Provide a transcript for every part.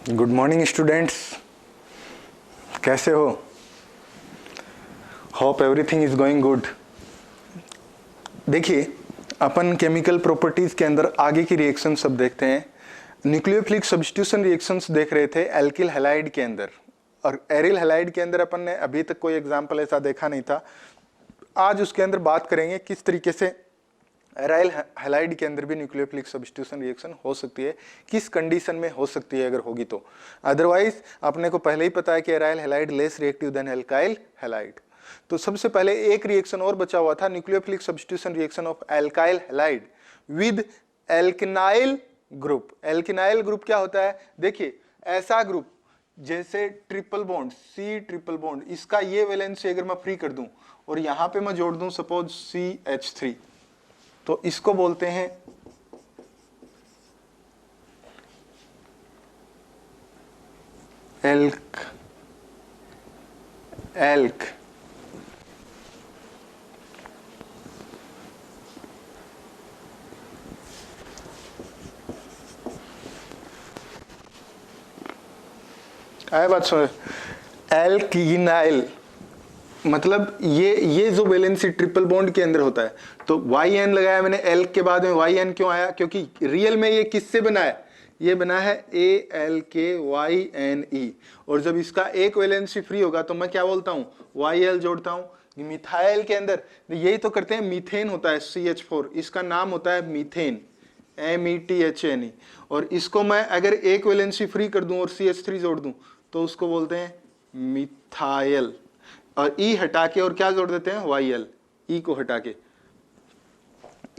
Good morning students, कैसे हो? Hope everything is going good. देखिए, अपन केमिकल प्रॉपर्टीज के अंदर आगे की रिएक्शन सब देखते हैं। न्यूक्लियोफिलिक सब्स्टिट्यूशन रिएक्शंस देख रहे थे एल्किल हैलाइड के अंदर, और एरिल हैलाइड के अंदर अपन ने अभी तक कोई एग्जाम्पल ऐसा देखा नहीं था। आज उसके अंदर बात करेंगे किस तरीके से एराइल हैलाइड के अंदर भी न्यूक्लियोफिलिक सब्स्टिट्यूशन रिएक्शन हो सकती है, किस कंडीशन में हो सकती है अगर होगी तो। अदरवाइज अपने को पहले ही पता है कि aryl halide less reactive than alkyl halide. तो सबसे पहले एक रिएक्शन और बचा हुआ था, nucleophilic substitution reaction of alkyl halide with alkynyl group. Alkynyl group क्या होता है? देखिए, ऐसा ग्रुप जैसे triple bond, C triple bond, इसका ये वैलेंसी अगर मैं फ्री कर दूं और यहां पे मैं जोड़ दूं सपोज CH3, तो इसको बोलते हैं एल्क एल्क आया बात सुन। एल्किनाइल मतलब ये जो वैलेंसी ट्रिपल बॉन्ड के अंदर होता है, तो YN लगाया मैंने, एल के बाद में YN क्यों आया? क्योंकि रियल में ये किससे बना है? ये बना है ALKYNE, और जब इसका एक वैलेंसी फ्री होगा तो मैं क्या बोलता हूं? YL जोड़ता हूं। मिथाइल के अंदर यही तो करते हैं, मीथेन होता है CH4, इसका नाम होता है मीथेन, METHNE, और इसको मैं अगर एक वैलेंसी फ्री कर दूं और CH3 जोड़ दूं तो उसको बोलते हैं मिथाइल, और ई हटा के और क्या जोड़ देते हैं? YL, ई को हटा के,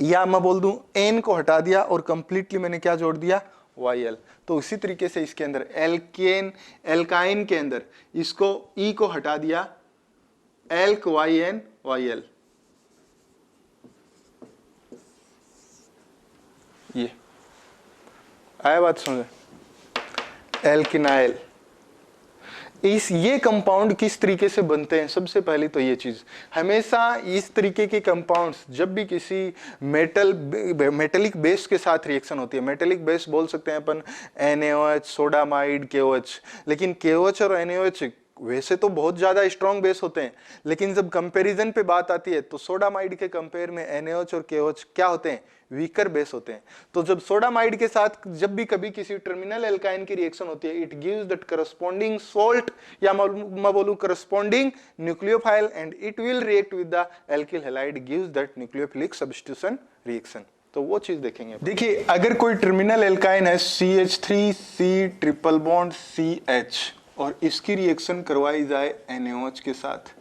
या मैं बोल दूं एन को हटा दिया और कंप्लीटली मैंने क्या जोड़ दिया? YL। तो उसी तरीके से इसके अंदर एल्काइन के अंदर इसको ई को हटा दिया, एल्क YN YL, ये आया बात समझ? एल्किनाइल। ये कंपाउंड किस तरीके से बनते हैं? सबसे पहले तो ये चीज, हमेशा इस तरीके के कंपाउंड्स जब भी किसी मेटेलिक बेस के साथ रिएक्शन होती है, मेटेलिक बेस बोल सकते हैं अपन NaOH, सोडामाइड, KOH, लेकिन KOH और NaOH वैसे तो बहुत ज्यादा स्ट्रॉन्ग बेस होते हैं, लेकिन जब कंपैरिजन पे बात आती है तो सोडामाइड के कंपेयर में NaOH और KOH क्या होते हैं? वीकर बेस होते हैं। तो जब सोडामाइड के साथ जब भी कभी किसी टर्मिनल एल्काइन की रिएक्शन होती है, it gives that corresponding salt, या मैं बोलूं corresponding nucleophile, and it will react with the alkyl halide, gives that nucleophilic substitution reaction. तो वो चीज देखेंगे। देखिए, अगर कोई टर्मिनल एल्काइन है CH3 C triple bond CH, और इसकी रिएक्शन करवाई जाए NaOH के साथ,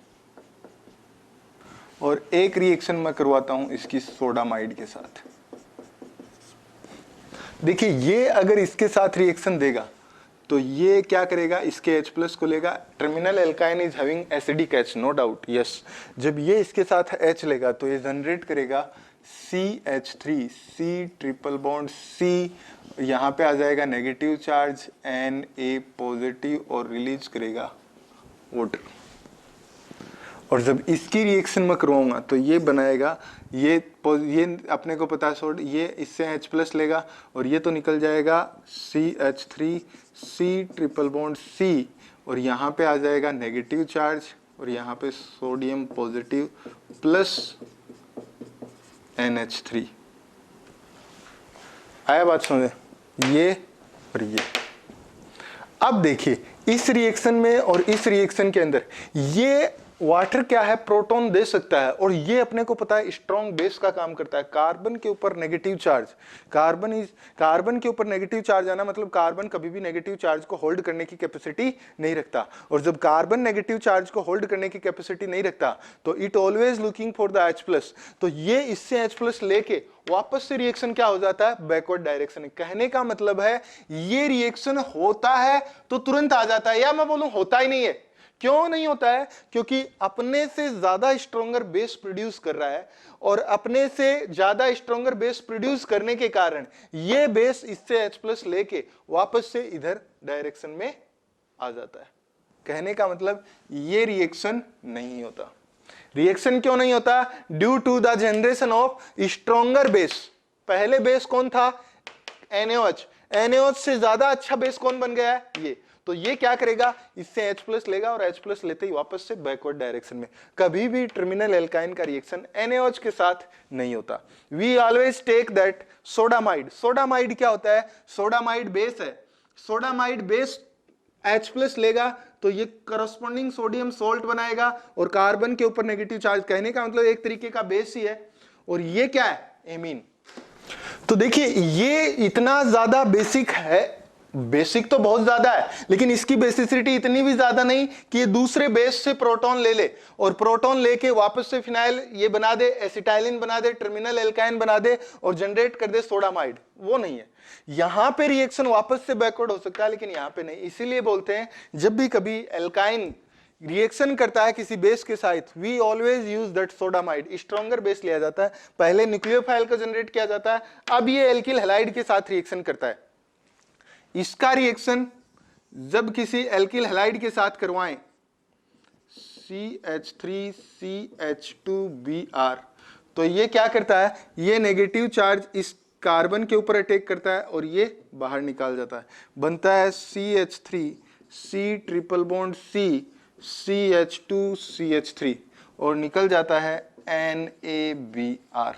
और एक रिएक्शन मैं करवाता हूं इसकी सोडामाइड के साथ। देखिए, ये अगर इसके साथ रिएक्शन देगा तो ये क्या करेगा? इसके H+ को लेगा। Terminal alkyne is having acidic H, no doubt, yes. जब ये इसके साथ H लेगा तो ये जनरेट करेगा CH3 C triple bond C, यहां पे आ जाएगा नेगेटिव चार्ज Na पॉजिटिव, और रिलीज करेगा वाटर। और जब इसकी रिएक्शन में करवाऊंगा तो ये बनाएगा, ये अपने को पता है, ये इससे H+ लेगा और ये तो निकल जाएगा CH3 C triple bond C, और यहाँ पे आ जाएगा नेगेटिव चार्ज, और यहाँ पे सोडियम पॉजिटिव प्लस NH3। आया बात समझे? ये और ये। अब देखिए, इस रिएक्शन में और इस रिएक्शन के अंदर ये वाटर क्या है? प्रोटॉन दे सकता है, और ये अपने को पता है स्ट्रॉन्ग बेस का काम करता है। कार्बन के ऊपर नेगेटिव चार्ज, कार्बन के ऊपर नेगेटिव चार्ज आना मतलब कार्बन कभी भी नेगेटिव चार्ज को होल्ड करने की कैपेसिटी नहीं रखता, और जब कार्बन नेगेटिव चार्ज को होल्ड करने की कैपेसिटी नहीं रखता तो it always looking for the H+। तो ये इससे H+ लेके वापस से रिएक्शन क्या हो जाता है? Backward direction. कहने का मतलब है ये रिएक्शन होता है तो तुरंत आ जाता है, या मैं बोलूं होता ही नहीं है। क्यों नहीं होता है? क्योंकि अपने से ज्यादा स्ट्रॉन्गर बेस प्रोड्यूस कर रहा है, और अपने से ज्यादा स्ट्रॉन्गर बेस प्रोड्यूस करने के कारण ये बेस इससे H+ लेके वापस से इधर डायरेक्शन में आ जाता है। कहने का मतलब ये रिएक्शन नहीं होता। रिएक्शन क्यों नहीं होता? Due to the generation of stronger base. पहले बेस कौन था? NaOH। NaOH से ज्यादा अच्छा बेस कौन बन गया है? ये। तो ये क्या करेगा, इससे H+ लेगा और H+ लेते ही वापस से बैकवर्ड डायरेक्शन में। कभी भी टर्मिनल एल्काइन का रिएक्शन NaOH के साथ नहीं होता। We always take that sodamide. Sodamide क्या होता है? सोडामाइड बेस है। सोडामाइड बेस H+ लेगा तो ये करस्पॉन्डिंग सोडियम सोल्ट बनाएगा और कार्बन के ऊपर नेगेटिव चार्ज, कहने का मतलब एक तरीके का बेस ही है। और ये क्या है? एमीन। तो देखिए ये इतना ज्यादा बेसिक है, बेसिक तो बहुत ज्यादा है, लेकिन इसकी बेसिसिटी इतनी भी ज्यादा नहीं कि ये दूसरे बेस से प्रोटॉन ले ले और प्रोटॉन लेके वापस से फिनाइल ये बना दे, एसिटाइलिन बना दे, टर्मिनल एल्काइन बना दे और जनरेट कर दे सोडामाइड। वो नहीं है। यहां पे रिएक्शन वापस से बैकवर्ड हो सकता है, लेकिन यहां पे नहीं। इसीलिए बोलते हैं जब भी कभी एल्काइन रिएक्शन करता है किसी बेस के साथ, we always use that sodamide. Stronger base लिया जाता है, पहले न्यूक्लियोफाइल को जनरेट किया जाता है, अब ये एल्किल हैलाइड के साथ रिएक्शन करता है। इसका रिएक्शन जब किसी एल्किल हैलाइड के साथ करवाएं, CH3CH2Br, तो ये क्या करता है, ये नेगेटिव चार्ज इस कार्बन के ऊपर अटैक करता है और ये बाहर निकाल जाता है। बनता है CH3 C triple bond C CH2CH3 और निकल जाता है NaBr।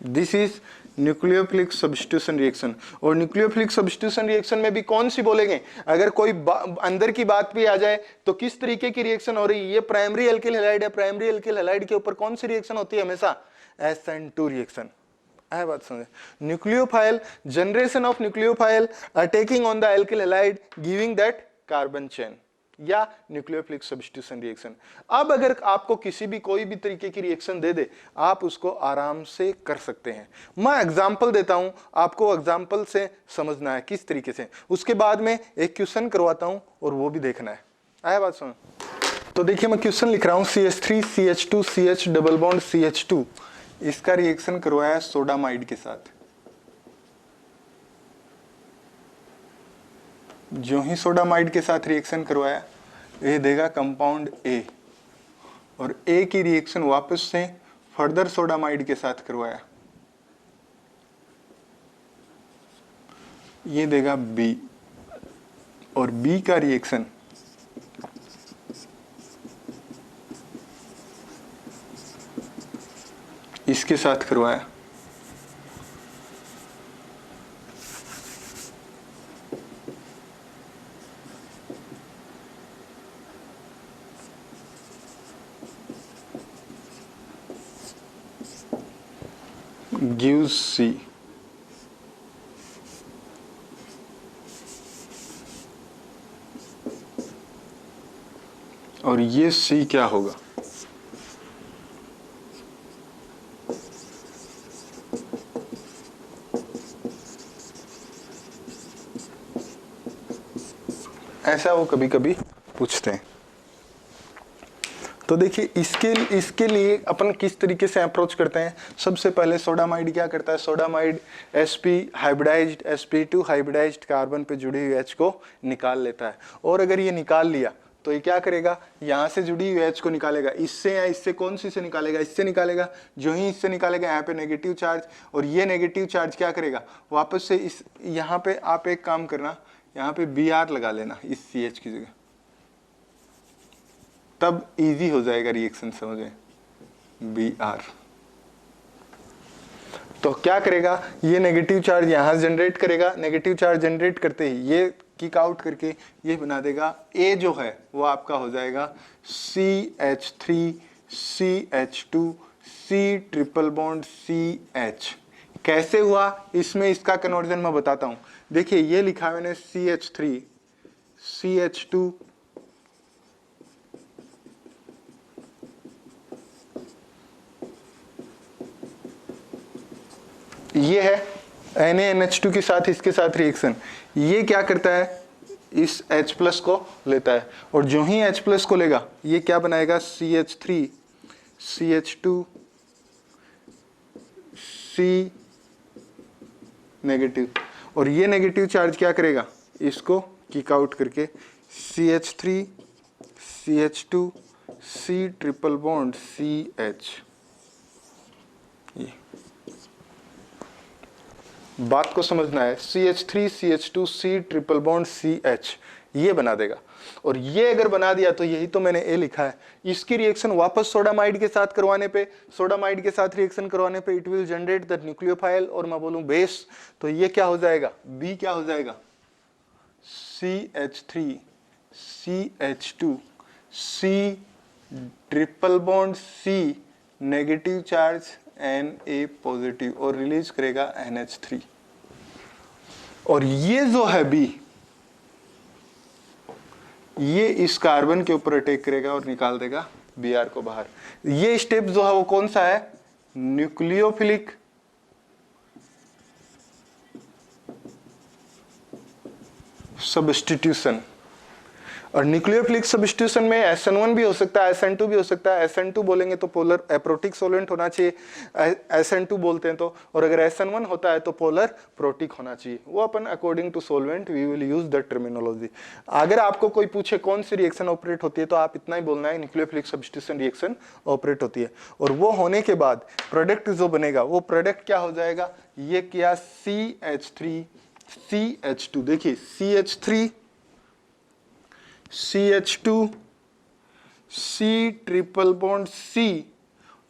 This is nucleophilic substitution reaction. और न्यूक्लियोफिलिक सब्स्टिट्यूशन रिएक्शन में भी कौन सी बोलेंगे, अगर कोई अंदर की बात भी आ जाए तो किस तरीके की रिएक्शन हो रही है। ये प्राइमरी एल्किल हैलाइड है, प्राइमरी एल्किल हैलाइड के ऊपर कौन सी रिएक्शन होती है? हमेशा SN2 रिएक्शन। है बात समझे? Nucleophile, generation of nucleophile attacking on the alkyl halide giving that carbon chain, या न्यूक्लियोफिलिक सब्स्टिट्यूशन रिएक्शन। अब अगर आपको किसी भी कोई भी तरीके की रिएक्शन दे दे, आप उसको आराम से कर सकते हैं। मैं एग्जांपल देता हूं, आपको एग्जांपल से समझना है किस तरीके से। उसके बाद में एक क्वेश्चन करवाता हूं और वो भी देखना है। आया बात समझ? तो देखिए मैं क्वेश्चन लिख रहा हूं, CH3 CH2 CH double bond CH2, इसका रिएक्शन करवाया सोडामाइड के साथ। जो ही सोडामाइड के साथ रिएक्शन करवाया, ये देगा कंपाउंड A, और A की रिएक्शन वापस से फर्दर सोडामाइड के साथ करवाया, ये देगा B, और B का रिएक्शन इसके साथ करवाया, gives C। और ये C क्या होगा? ऐसा वो कभी कभी पूछते हैं। तो देखिए इसके लिए अपन किस तरीके से अप्रोच करते हैं। सबसे पहले सोडामाइड क्या करता है, sodamide sp hybridised sp2 hybridised carbon पे जुड़ी हुई H को निकाल लेता है। और अगर ये निकाल लिया तो ये क्या करेगा, यहाँ से जुड़ी हुई H को निकालेगा, इससे या इससे, कौन सी से निकालेगा, इससे निकालेगा। जो ही इससे निकालेगा यहाँ पे नेगेटिव चार्ज, और ये नेगेटिव चार्ज क्या करेगा, वापस से इस यहाँ पे आप एक काम करना, यहाँ पे Br लगा लेना इस CH की जगह, तब इजी हो जाएगा रिएक्शन, समझे? Br। तो क्या करेगा, ये नेगेटिव चार्ज यहां जनरेट करेगा, नेगेटिव चार्ज जनरेट करते ही ये किक आउट करके ये बना देगा, A जो है वो आपका हो जाएगा CH3 CH2 C triple bond CH। कैसे हुआ, इसमें इसका कन्वर्जन मैं बताता हूं। देखिए ये लिखा मैंने CH3 CH2 ये है NaNH2 के साथ इसके साथ रिएक्शन। ये क्या करता है, इस H+ को लेता है, और जो ही H+ को लेगा ये क्या बनाएगा, CH3 CH2 C नेगेटिव, और ये नेगेटिव चार्ज क्या करेगा, इसको किक आउट करके CH3 CH2 C triple bond CH। ये बात को समझना है, CH3 CH2 C triple bond CH ये बना देगा। और ये अगर बना दिया तो यही तो मैंने ए लिखा है। इसकी रिएक्शन वापस सोडामाइड के साथ करवाने पे, सोडामाइड के साथ रिएक्शन करवाने पे it will generate the nucleophile, और मैं बोलूं बेस, तो ये क्या हो जाएगा, बी क्या हो जाएगा, CH3 CH2 C triple bond C negative charge Na positive और रिलीज करेगा NH3। और ये जो है बी, ये इस कार्बन के ऊपर अटैक करेगा और निकाल देगा Br को बाहर। ये स्टेप जो है वो कौन सा है, न्यूक्लियोफिलिक सब्स्टिट्यूशन। और न्यूक्लियोफिलिक सब्स्टिट्यूशन में SN1 भी हो सकता है, SN2 भी हो सकता है। SN2 बोलेंगे तो पोलर एप्रोटिक सोलेंट होना चाहिए, SN2 बोलते हैं तो, और अगर SN1 होता है तो पोलर प्रोटिक होना चाहिए। वो अपन according to solvent we will use the terminology. अगर आपको कोई पूछे कौन सी रिएक्शन ऑपरेट होती है तो आप इतना ही बोलना है, न्यूक्लियोफिलिक सब्स्टिट्यूशन रिएक्शन ऑपरेट होती है। और वो होने के बाद प्रोडक्ट जो बनेगा वो प्रोडक्ट क्या हो जाएगा, ये किया CH3 CH2, देखिए CH3 CH2 C triple bond C,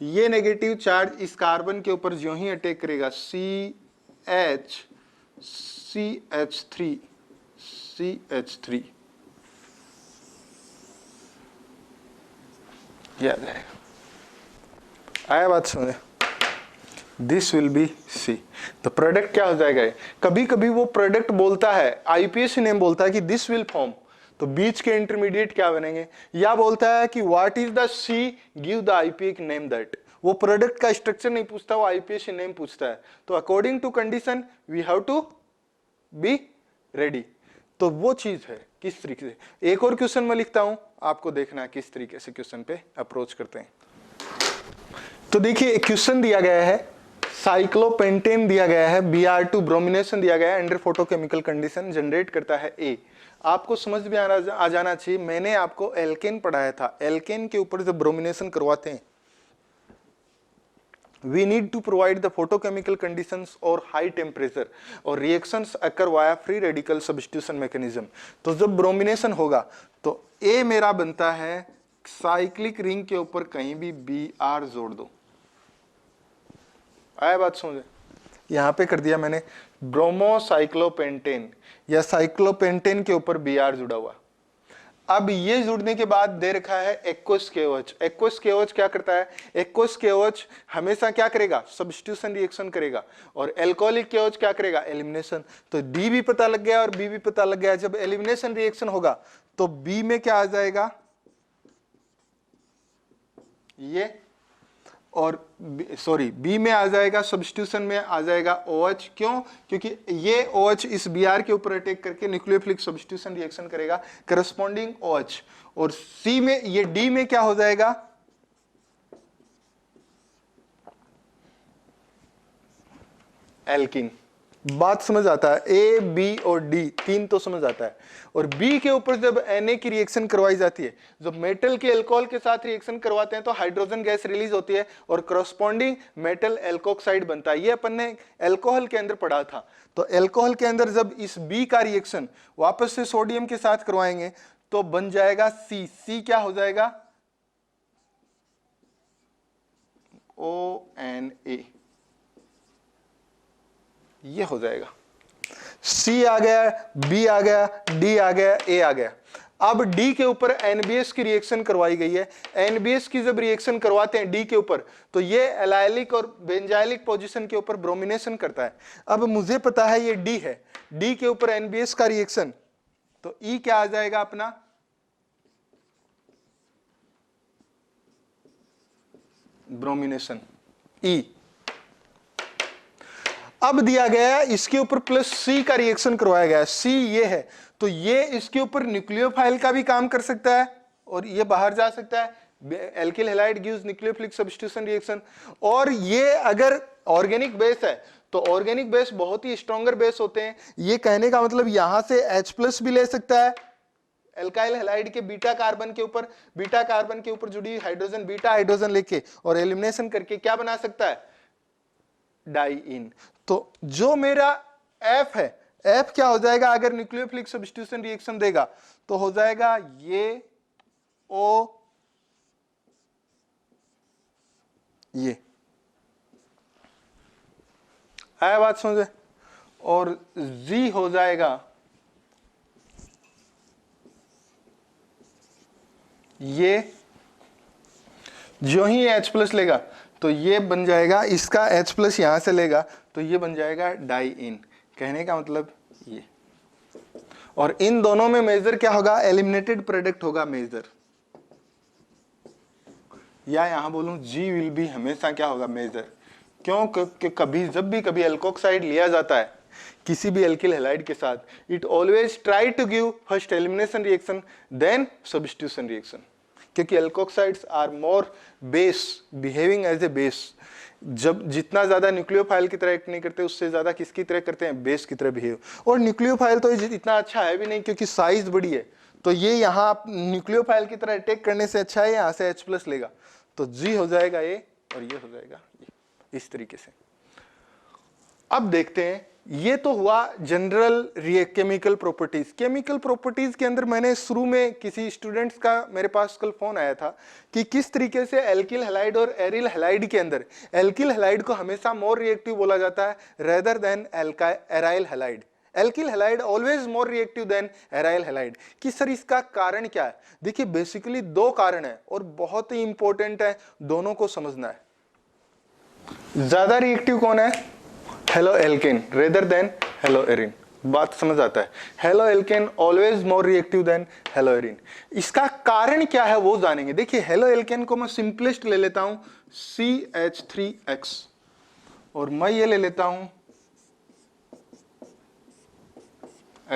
ये नेगेटिव चार्ज इस कार्बन के ऊपर जो ही अटैक करेगा CH3 CH3 ये आ जाएगा। आया बात समझे, दिस विल बी C। तो प्रोडक्ट क्या हो जाएगा, कभी कभी वो प्रोडक्ट बोलता है, IPAC नेम बोलता है कि दिस विल फॉर्म, तो बीच के इंटरमीडिएट क्या बनेंगे, या बोलता है कि what is the C, give the IPAC name that. वो प्रोडक्ट का स्ट्रक्चर नहीं पूछता, वो IPAC नेम पूछता है। तो according to condition we have to be ready. तो वो चीज है किस तरीके से। एक और क्वेश्चन मैं लिखता हूं, आपको देखना है किस तरीके से क्वेश्चन पे अप्रोच करते हैं। तो देखिए एक क्वेश्चन दिया गया है, साइक्लोपेंटेन दिया गया है, Br2 ब्रोमिनेशन दिया गया है, अंडर फोटोकेमिकल कंडीशन जनरेट करता है A। आपको समझ में आ जाना चाहिए, मैंने आपको एल्केन पढ़ाया था, एल्केन के ऊपर जब ब्रोमिनेशन करवाते हैं we need to provide the photochemical conditions और high temperature और reactions occur via free radical substitution mechanism। तो जब ब्रोमिनेशन होगा तो A मेरा बनता है, साइक्लिक रिंग के ऊपर कहीं भी Br जोड़ दो। आया बात समझे, यहां पे कर दिया मैंने ब्रोमोसाइक्लोपेंटेन या साइक्लोपेंटेन के ऊपर Br जुड़ा हुआ। अब ये जुड़ने के बाद दे रखा है एक्वस KOH। एक्वस KOH क्या करता है, एक्वस KOH हमेशा क्या करेगा, सब्स्टिट्यूशन रिएक्शन करेगा, और एल्कोहलिक KOH क्या करेगा, एलिमिनेशन। तो D भी पता लग गया और B भी पता लग गया। जब एलिमिनेशन रिएक्शन होगा तो B में क्या आ जाएगा, ये, और सॉरी B में आ जाएगा, सब्स्टिट्यूशन में आ जाएगा OH। क्यों, क्योंकि ये OH इस Br के ऊपर अटैक करके न्यूक्लियोफिलिक सब्स्टिट्यूशन रिएक्शन करेगा, करस्पॉन्डिंग OH। और C में, ये D में क्या हो जाएगा, एल्किन। बात समझ आता है, A, B और D तीन तो समझ आता है। और B के ऊपर जब Na की रिएक्शन करवाई जाती है, जब मेटल के अल्कोहल के साथ रिएक्शन करवाते हैं तो हाइड्रोजन गैस रिलीज होती है और करस्पॉन्डिंग मेटल एल्कोक्साइड बनता है। ये अपन ने अल्कोहल के अंदर पढ़ा था। तो अल्कोहल के अंदर जब इस B का रिएक्शन वापस से सोडियम के साथ करवाएंगे तो बन जाएगा C क्या हो जाएगा, ONA। ये हो जाएगा, C आ गया, B आ गया, D आ गया, A आ गया। अब D के ऊपर NBS की रिएक्शन करवाई गई है। NBS की जब रिएक्शन करवाते हैं D के ऊपर तो ये एलाइलिक और बेंजाइलिक पोजीशन के ऊपर ब्रोमिनेशन करता है। अब मुझे पता है ये D है, D के ऊपर NBS का रिएक्शन, तो E क्या आ जाएगा अपना, ब्रोमिनेशन E। अब दिया गया है इसके ऊपर प्लस C का रिएक्शन करवाया गया है, C ये है, तो ये इसके ऊपर न्यूक्लियोफाइल का भी काम कर सकता है और ये बाहर जा सकता है। Alkyl halide gives nucleophilic substitution reaction. और ये अगर ऑर्गेनिक बेस है तो ऑर्गेनिक बेस बहुत ही स्ट्रॉन्गर बेस होते हैं। ये कहने का मतलब यहां से H+ भी ले सकता है एल्काइल हैलाइड के बीटा कार्बन के ऊपर जुड़ी हाइड्रोजन, बीटा हाइड्रोजन लेके और एलिमिनेशन करके क्या बना सकता है, डाई इन। तो जो मेरा F है, F क्या हो जाएगा अगर न्यूक्लियोफिलिक सब्स्टिट्यूशन रिएक्शन देगा, तो हो जाएगा ये O ये। आया बात समझे? और Z हो जाएगा ये, जो ही H प्लस लेगा तो ये बन जाएगा, इसका H प्लस यहां से लेगा तो ये बन जाएगा डाई इन। कहने का मतलब ये, और इन दोनों में मेजर क्या होगा, एलिमिनेटेड प्रोडक्ट होगा मेजर, या यहां बोलूं G विल बी हमेशा क्या होगा, मेजर। क्यों? क्योंकि कभी जब भी कभी एल्कोक्साइड लिया जाता है किसी भी एल्किल हैलाइड के साथ, it always try to give first elimination reaction then substitution reaction, क्योंकि alkoxides are more base, behaving as a base. जब जितना ज्यादा न्यूक्लियोफाइल की तरह एक्ट नहीं करते, उससे ज्यादा किसकी तरह करते हैं, बेस की तरह बिहेव। और न्यूक्लियोफाइल तो इतना अच्छा है भी नहीं क्योंकि साइज बड़ी है, तो ये यहाँ न्यूक्लियोफाइल की तरह अटैक करने से अच्छा है यहाँ से H प्लस लेगा, तो G हो जाएगा ये और ये हो जाएगा ये, इस तरीके से। अब देखते हैं, ये तो हुआ general chemical properties. Chemical properties के अंदर मैंने शुरू में किसी स्टूडेंट्स का मेरे पास कल फोन आया था कि किस तरीके से एल्किल हैलाइड और एरिल हैलाइड के अंदर एल्किल हैलाइड को हमेशा मोर रिएक्टिव बोला जाता है rather than aryl halide. Alkyl halide always more reactive than aryl halide. कि सर इसका कारण क्या है? देखिए बेसिकली दो कारण है और बहुत ही इंपॉर्टेंट है, दोनों को समझना है। ज्यादा रिएक्टिव कौन है? Halo alkane rather than hello Erin. बात समझ आता है? Halo alkane always more reactive than hello Erin. इसका कारण क्या है वो जानेंगे। देखिए हेलो एल्केन को मैं सिंपलेस्ट ले लेता हूं CH3X और मैं ये ले लेता हूं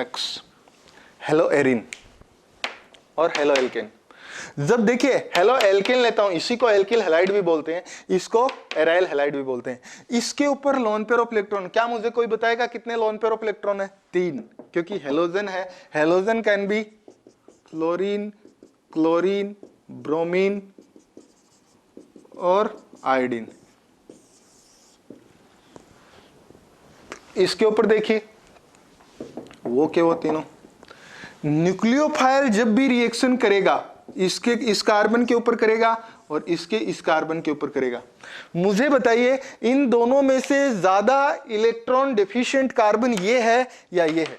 X, हेलो एरिन और हेलो एल्केन। जब देखिए हेलो एल्केन लेता हूं, इसी को एल्किल हैलाइड भी बोलते हैं, इसको एराइल हैलाइड भी बोलते हैं। इसके ऊपर लोन पेयर ऑफ इलेक्ट्रॉन, क्या मुझे कोई बताएगा कितने लोन पेयर ऑफ इलेक्ट्रॉन है? 3, क्योंकि हेलोजन है। Halogen can be fluorine, chlorine, bromine और आयोडीन। इसके ऊपर देखिए वो क्या, वो तीनों। न्यूक्लियोफाइल जब भी रिएक्शन करेगा इसके इस कार्बन के ऊपर करेगा और इसके इस कार्बन के ऊपर करेगा। मुझे बताइए इन दोनों में से ज्यादा इलेक्ट्रॉन डेफिशिएंट कार्बन ये है या ये है?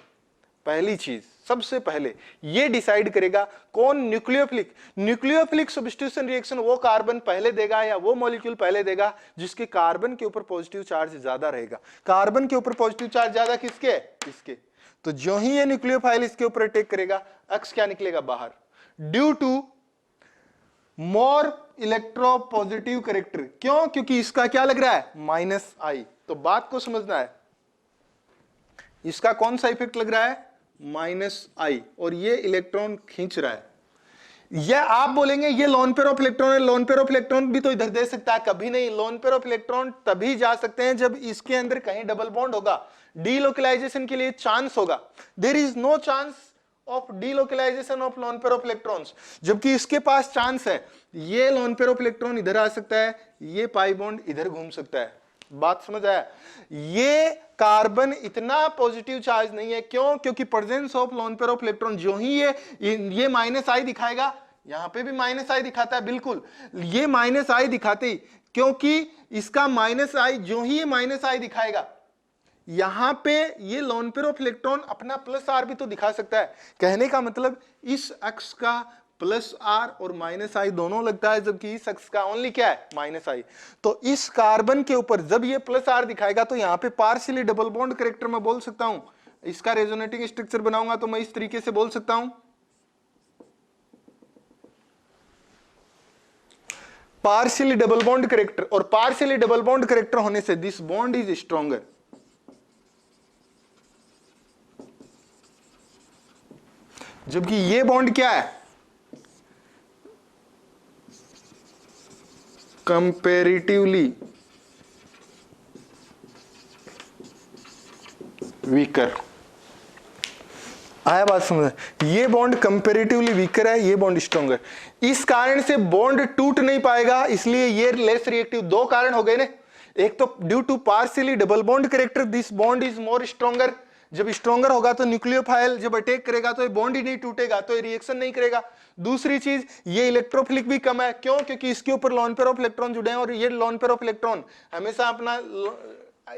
पहली चीज सबसे पहले ये डिसाइड करेगा कौन न्यूक्लियोफिलिक सब्स्टिट्यूशन रिएक्शन वो कार्बन पहले देगा या वो मॉलिक्यूल पहले देगा जिसके कार्बन के ऊपर पॉजिटिव चार्ज ज्यादा रहेगा। कार्बन के ऊपर पॉजिटिव चार्ज ज्यादा किसके? इसके। तो जो ही ये न्यूक्लियोफाइल इसके ऊपर अटैक करेगा, अक्स क्या निकलेगा बाहर, due to more electropositive character. क्यों? क्योंकि इसका क्या लग रहा है, -I। तो बात को समझना है, इसका कौन सा इफेक्ट लग रहा है, -I, और ये इलेक्ट्रॉन खींच रहा है। ये आप बोलेंगे ये लोन पेयर ऑफ इलेक्ट्रॉन है, लोन पेयर ऑफ इलेक्ट्रॉन भी तो इधर दे सकता है। कभी नहीं, लोन पेयर ऑफ इलेक्ट्रॉन तभी जा सकते हैं जब इसके अंदर कहीं डबल बॉन्ड होगा, डीलोकलाइजेशन के लिए चांस होगा। There is no chance of delocalisation of lone pair of electrons, जबकि इसके पास चांस है। ये लोन पेयर ऑफ इलेक्ट्रॉन इधर आ सकता है, ये पाई बॉन्ड इधर घूम सकता है। बात समझ आया? ये कार्बन इतना पॉजिटिव चार्ज नहीं है। क्यों? क्योंकि presence of lone pair of electron, जो ही ये -I दिखाएगा, यहां पे भी -I दिखाता है, बिल्कुल ये -I दिखाते ही, क्योंकि इसका -I, जो ही ये -I दिखाएगा यहां पे ये लोन पेयर ऑफ इलेक्ट्रॉन अपना +R भी तो दिखा सकता है। कहने का मतलब इस अक्ष का +R और -I दोनों लगता है, जबकि इस अक्ष का ओनली क्या है, -I। तो इस कार्बन के ऊपर जब ये +R दिखाएगा तो यहां पे पार्शियली डबल बॉन्ड कैरेक्टर मैं बोल सकता हूं। इसका रेजोनेटिंग स्ट्रक्चर बनाऊंगा तो मैं इस तरीके से बोल सकता हूं, पार्शियली डबल बॉन्ड कैरेक्टर। और पार्शियली डबल बॉन्ड कैरेक्टर होने से दिस बॉन्ड इज स्ट्रॉन्गर। जबकि ये बॉन्ड क्या है, कंपैरेटिवली वीकर। आया बात समझ? ये बॉन्ड कंपैरेटिवली वीकर है, ये बॉन्ड स्ट्रॉन्गर। इस कारण से बॉन्ड टूट नहीं पाएगा, इसलिए ये लेस रिएक्टिव। दो कारण हो गए ना, एक तो due to partially double bond character this bond is more stronger, जब स्ट्रॉन्गर होगा तो न्यूक्लियोफाइल जब अटैक करेगा तो ये बॉन्ड ही नहीं टूटेगा, तो ये रिएक्शन नहीं करेगा। दूसरी चीज ये इलेक्ट्रोफिलिक भी कम है, क्यों? क्योंकि इसके ऊपर लोन पेयर ऑफ इलेक्ट्रॉन जुड़े हैं और ये लोन पेयर ऑफ इलेक्ट्रॉन हमेशा अपना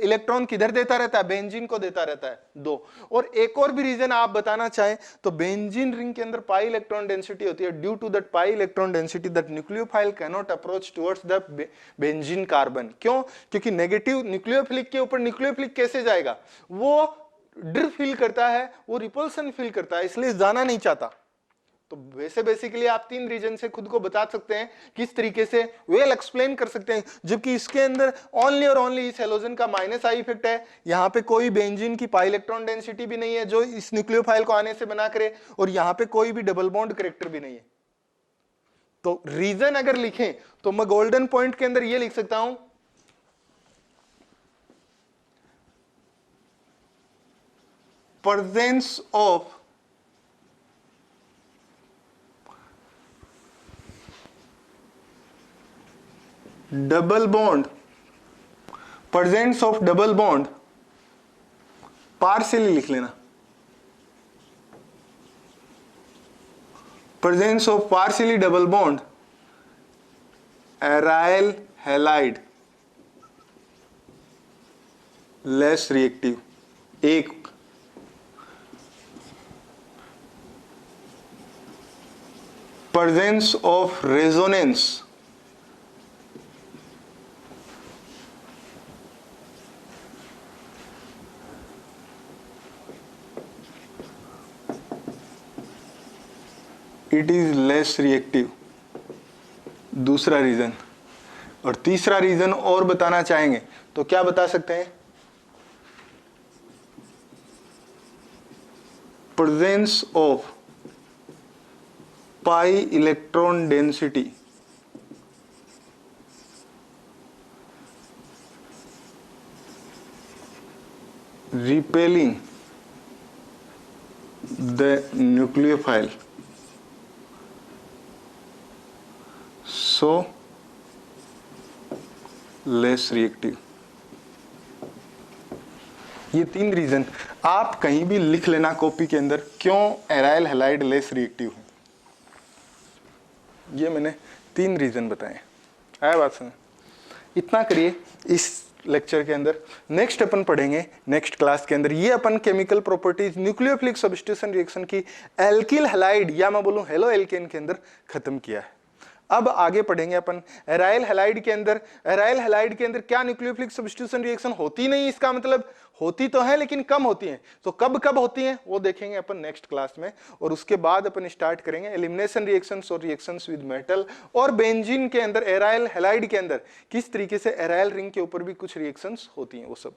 इलेक्ट्रॉन किधर देता रहता है? बेंजीन को देता रहता है। दो और एक और भी रीजन आप बताना चाहें तो बेंजीन रिंग के अंदर पाई इलेक्ट्रॉन डेंसिटी होती है, due to that pi electron density that nucleophile can not approach towards the benzene carbon. क्यों? क्योंकि नेगेटिव न्यूक्लियोफिलिक के ऊपर न्यूक्लियोफिलिक कैसे जाएगा? वो ड्रिफ्ट फील करता है, वो रिपल्सन फील करता है, इसलिए जाना नहीं चाहता। तो वैसे बेसिकली आप तीन रीजन से खुद को बता सकते हैं, किस तरीके से वेल एक्सप्लेन कर सकते हैं, जबकि इसके अंदर ओनली और ओनली इस हेलोजन का माइनस आई इफेक्ट है। यहां पे कोई बेंजीन की पाई इलेक्ट्रॉन डेंसिटी भी नहीं है जो इस न्यूक्लियोफाइल को आने से बना करे, और यहां पे कोई भी डबल बॉन्ड कैरेक्टर भी नहीं है। तो रीजन अगर लिखें तो मैं गोल्डन पॉइंट के अंदर ये लिख सकता हूं, presence of double bond, presence of double bond partially लिख लेना, presence of partially double bond aryl halide less reactive. एक presence of resonance it is less reactive, दूसरा रीजन। और तीसरा रीजन और बताना चाहेंगे तो क्या बता सकते हैं? Presence of pi electron density repelling the nucleophile, so less reactive। ये तीन रीजन आप कहीं भी लिख लेना कॉपी के अंदर, क्यों एराइल हैलाइड लेस रिएक्टिव है। ये मैंने तीन रीजन बताए। आया बात समझ? इतना करिए इस लेक्चर के अंदर। नेक्स्ट अपन पढ़ेंगे नेक्स्ट क्लास के अंदर, ये अपन chemical properties nucleophilic substitution reaction की एल्किल हैलाइड या मैं बोलूं हेलो एल्केन के अंदर खत्म किया है। अब आगे पढ़ेंगे अपन एराइल हैलाइड के अंदर। एराइल हैलाइड के अंदर क्या न्यूक्लियोफिलिक सब्स्टिट्यूशन रिएक्शन होती नहीं, इसका मतलब होती तो है लेकिन कम होती हैं। तो कब कब होती हैं वो देखेंगे अपन नेक्स्ट क्लास में, और उसके बाद अपन स्टार्ट करेंगे एलिमिनेशन रिएक्शंस और रिएक्शंस विद मेटल, और बेंजीन के अंदर एराइल हैलाइड के अंदर किस तरीके से एराइल रिंग के ऊपर भी कुछ रिएक्शंस होती हैं वो सब।